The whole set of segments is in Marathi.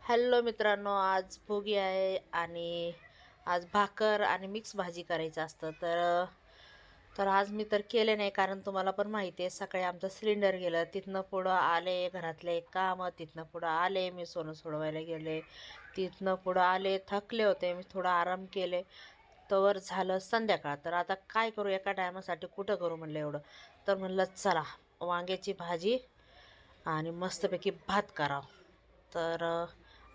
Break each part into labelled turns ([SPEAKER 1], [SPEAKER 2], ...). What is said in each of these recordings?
[SPEAKER 1] हॅलो मित्रांनो, आज भोगी आहे आणि आज भाकर आणि मिक्स भाजी करायचं असतं. तर आज मी तर केले नाही, कारण तुम्हाला पण माहिती आहे सकाळी आमचं सिलेंडर गेलं. तिथनं पुढं आले घरातले कामं, तिथनं पुढं आले मी सोनं सोडवायला गेले, तिथनं पुढं आले थकले होते, मी थोडा आराम केले. तवर झालं संध्याकाळ. तर आता काय करू, एका टायमासाठी कुठं करू म्हणलं एवढं. तर म्हणलं चला वांग्याची भाजी आणि मस्तपैकी भात करावं. तर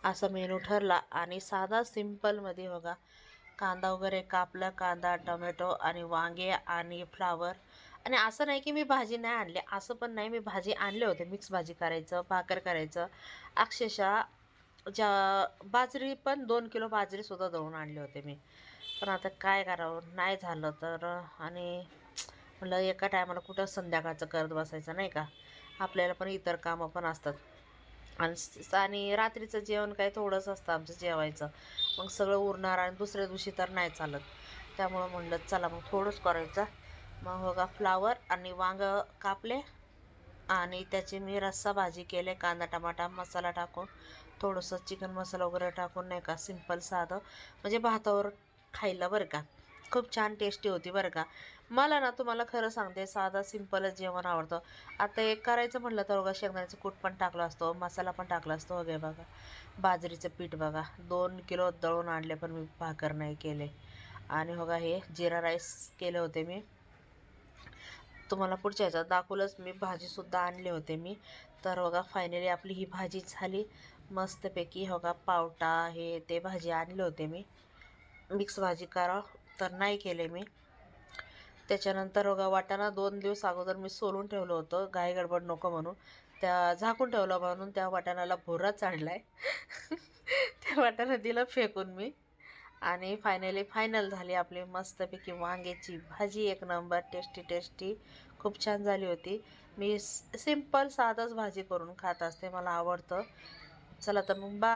[SPEAKER 1] असा मेनू ठरला आणि साधा सिंपलमध्ये बघा, कांदा वगैरे कापला, कांदा टोमॅटो आणि वांगे आणि फ्लावर. आणि असं नाही की मी भाजी नाही आणली, असं पण नाही, मी भाजी आणले होते. मिक्स भाजी करायचं, भाकर करायचं, अक्षरशः ज्या बाजरी पण 2 किलो बाजरीसुद्धा दळून आणले होते मी. पण आता काय करावं, नाही झालं तर आणि म्हटलं एका टायमाला कुठं संध्याकाळचं करत बसायचं नाही का, आपल्याला पण इतर कामं पण असतात. आणि रात्रीचं जेवण काय थोडंच असतं आमचं जेवायचं, मग सगळं उरणार आणि दुसऱ्या दिवशी तर नाही चालत. त्यामुळं म्हणलं चला मग थोडंच करायचं. मग बघा फ्लावर आणि वांगं कापले आणि त्याची मी रस्सा भाजी केले, कांदा टमाटा मसाला टाकून, थोडंसं चिकन मसाला वगैरे टाकून नाही का, सिंपल साधं, म्हणजे भातावर खायला बरं का. खूप छान टेस्टी होती बरं का. मला ना तुम्हाला खरं सांगते, साधा सिंपलच जेवण आवडतं. आता एक करायचं म्हटलं तर बघा, शेंगदाण्याचं कूट पण टाकलं असतो, मसाला पण टाकला असतो वगैरे बघा. बाजरीचं पीठ बघा 2 किलो दळून आणले, पण मी भाकर नाही केले. आणि बघा हे जिरा राईस केले होते मी, तुम्हाला पुढच्या ह्याच्यात दाखवलंच. मी भाजीसुद्धा आणले होते मी. तर बघा फायनली आपली ही भाजी झाली मस्तपैकी. बघा पावटा हे ते भाजी आणले होते मी, मिक्स भाजी करा, तर नाही केले मी. त्याच्यानंतर बघा वाटाणा 2 दिवस अगोदर मी सोलून ठेवलं होतं, घाई गडबड नको म्हणून. त्या झाकून ठेवलं म्हणून त्या वाटाण्याला भुराच आणलाय. त्या वाटाणा दिलं फेकून मी. आणि फायनल झाली आपली मस्तपैकी वांग्याची भाजी, एक नंबर टेस्टी टेस्टी, खूप छान झाली होती. मी सिंपल साधंच भाजी करून खात असते, मला आवडतं. चला तर मग